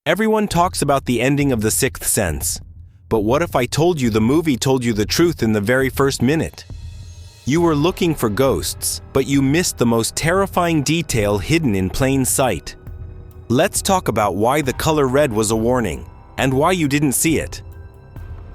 Everyone talks about the ending of The Sixth Sense. But what if I told you the movie told you the truth in the very first minute? You were looking for ghosts, but you missed the most terrifying detail hidden in plain sight. Let's talk about why the color red was a warning, and why you didn't see it.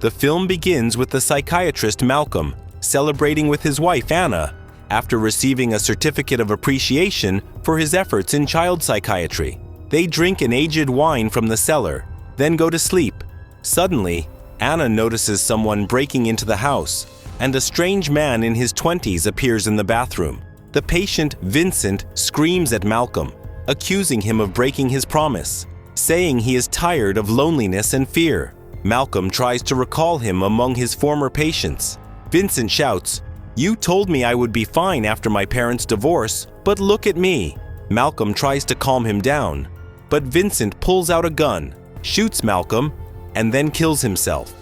The film begins with the psychiatrist Malcolm celebrating with his wife Anna after receiving a certificate of appreciation for his efforts in child psychiatry. They drink an aged wine from the cellar, then go to sleep. Suddenly, Anna notices someone breaking into the house, and a strange man in his 20s appears in the bathroom. The patient, Vincent, screams at Malcolm, accusing him of breaking his promise, saying he is tired of loneliness and fear. Malcolm tries to recall him among his former patients. Vincent shouts, "You told me I would be fine after my parents' divorce, but look at me." Malcolm tries to calm him down, but Vincent pulls out a gun, shoots Malcolm, and then kills himself.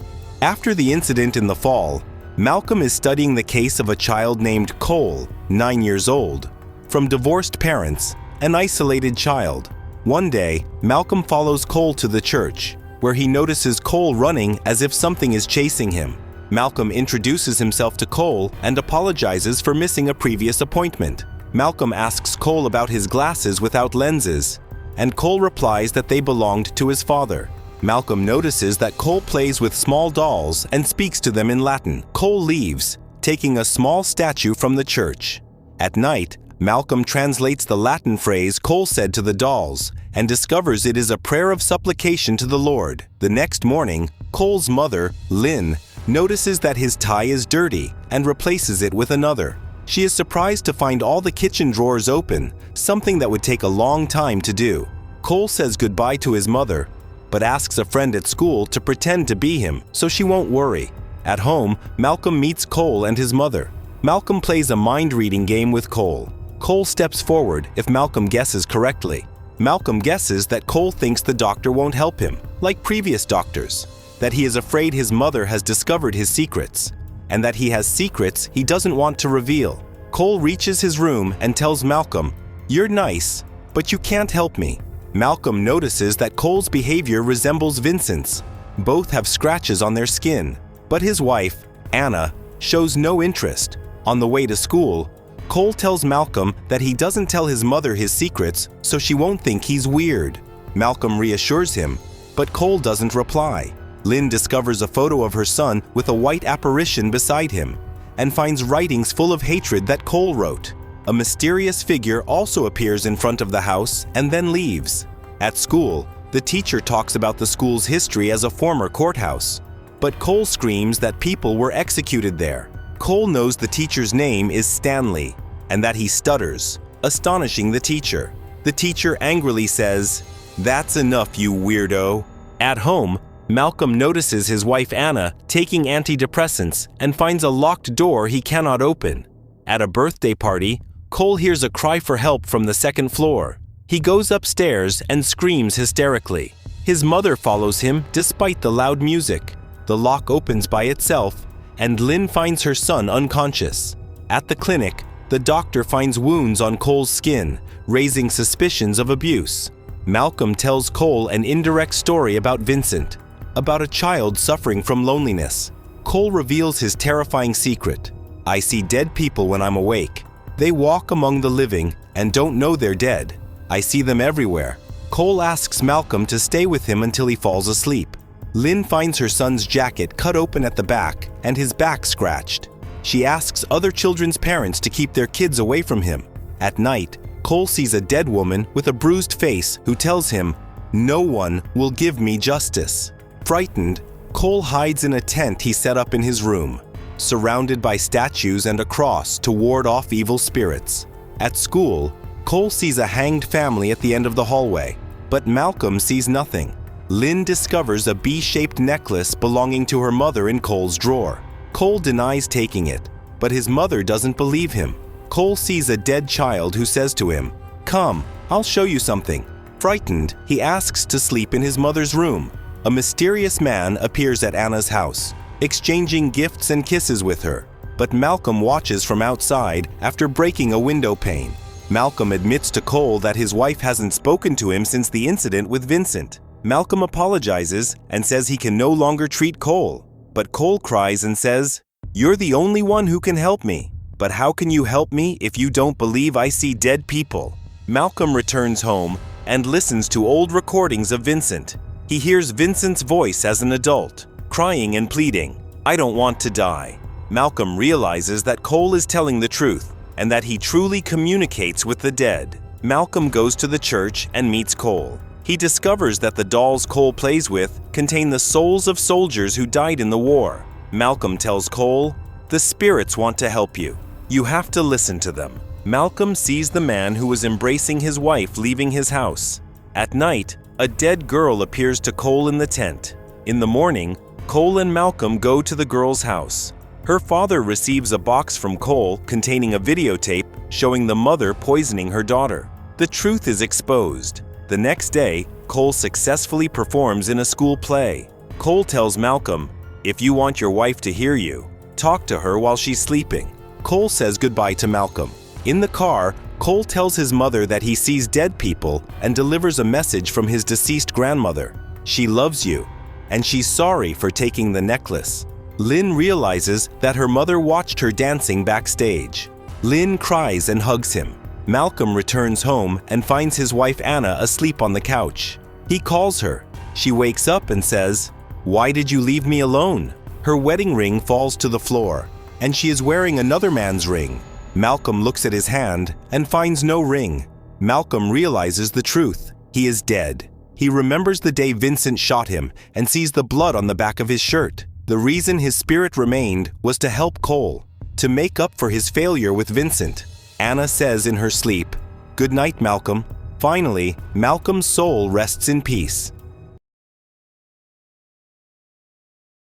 After the incident in the fall, Malcolm is studying the case of a child named Cole, 9 years old, from divorced parents, an isolated child. One day, Malcolm follows Cole to the church, where he notices Cole running as if something is chasing him. Malcolm introduces himself to Cole and apologizes for missing a previous appointment. Malcolm asks Cole about his glasses without lenses, and Cole replies that they belonged to his father. Malcolm notices that Cole plays with small dolls and speaks to them in Latin. Cole leaves, taking a small statue from the church. At night, Malcolm translates the Latin phrase Cole said to the dolls and discovers it is a prayer of supplication to the Lord. The next morning, Cole's mother, Lynn, notices that his tie is dirty and replaces it with another. She is surprised to find all the kitchen drawers open, something that would take a long time to do. Cole says goodbye to his mother, but asks a friend at school to pretend to be him so she won't worry. At home, Malcolm meets Cole and his mother. Malcolm plays a mind-reading game with Cole. Cole steps forward if Malcolm guesses correctly. Malcolm guesses that Cole thinks the doctor won't help him, like previous doctors, that he is afraid his mother has discovered his secrets, and that he has secrets he doesn't want to reveal. Cole reaches his room and tells Malcolm, "You're nice, but you can't help me." Malcolm notices that Cole's behavior resembles Vincent's. Both have scratches on their skin, but his wife, Anna, shows no interest. On the way to school, Cole tells Malcolm that he doesn't tell his mother his secrets so she won't think he's weird. Malcolm reassures him, but Cole doesn't reply. Lynn discovers a photo of her son with a white apparition beside him and finds writings full of hatred that Cole wrote. A mysterious figure also appears in front of the house and then leaves. At school, the teacher talks about the school's history as a former courthouse, but Cole screams that people were executed there. Cole knows the teacher's name is Stanley and that he stutters, astonishing the teacher. The teacher angrily says, "That's enough, you weirdo." At home, Malcolm notices his wife Anna taking antidepressants and finds a locked door he cannot open. At a birthday party, Cole hears a cry for help from the second floor. He goes upstairs and screams hysterically. His mother follows him despite the loud music. The lock opens by itself, and Lynn finds her son unconscious. At the clinic, the doctor finds wounds on Cole's skin, raising suspicions of abuse. Malcolm tells Cole an indirect story about Vincent, about a child suffering from loneliness. Cole reveals his terrifying secret. "I see dead people when I'm awake. They walk among the living and don't know they're dead. I see them everywhere." Cole asks Malcolm to stay with him until he falls asleep. Lynn finds her son's jacket cut open at the back and his back scratched. She asks other children's parents to keep their kids away from him. At night, Cole sees a dead woman with a bruised face who tells him, "No one will give me justice." Frightened, Cole hides in a tent he set up in his room, surrounded by statues and a cross to ward off evil spirits. At school, Cole sees a hanged family at the end of the hallway, but Malcolm sees nothing. Lynn discovers a B-shaped necklace belonging to her mother in Cole's drawer. Cole denies taking it, but his mother doesn't believe him. Cole sees a dead child who says to him, "Come, I'll show you something." Frightened, he asks to sleep in his mother's room. A mysterious man appears at Anna's house, exchanging gifts and kisses with her, but Malcolm watches from outside after breaking a window pane. Malcolm admits to Cole that his wife hasn't spoken to him since the incident with Vincent. Malcolm apologizes and says he can no longer treat Cole. But Cole cries and says, "You're the only one who can help me. But how can you help me if you don't believe I see dead people?" Malcolm returns home and listens to old recordings of Vincent. He hears Vincent's voice as an adult, crying and pleading, "I don't want to die." Malcolm realizes that Cole is telling the truth and that he truly communicates with the dead. Malcolm goes to the church and meets Cole. He discovers that the dolls Cole plays with contain the souls of soldiers who died in the war. Malcolm tells Cole, "The spirits want to help you. You have to listen to them." Malcolm sees the man who was embracing his wife leaving his house. At night, a dead girl appears to Cole in the tent. In the morning, Cole and Malcolm go to the girl's house. Her father receives a box from Cole containing a videotape showing the mother poisoning her daughter. The truth is exposed. The next day, Cole successfully performs in a school play. Cole tells Malcolm, "If you want your wife to hear you, talk to her while she's sleeping." Cole says goodbye to Malcolm. In the car, Cole tells his mother that he sees dead people and delivers a message from his deceased grandmother. She loves you, and she's sorry for taking the necklace. Lynn realizes that her mother watched her dancing backstage. Lynn cries and hugs him. Malcolm returns home and finds his wife Anna asleep on the couch. He calls her. She wakes up and says, "Why did you leave me alone?" Her wedding ring falls to the floor, and she is wearing another man's ring. Malcolm looks at his hand and finds no ring. Malcolm realizes the truth. He is dead. He remembers the day Vincent shot him and sees the blood on the back of his shirt. The reason his spirit remained was to help Cole, to make up for his failure with Vincent. Anna says in her sleep, "Good night, Malcolm." Finally, Malcolm's soul rests in peace.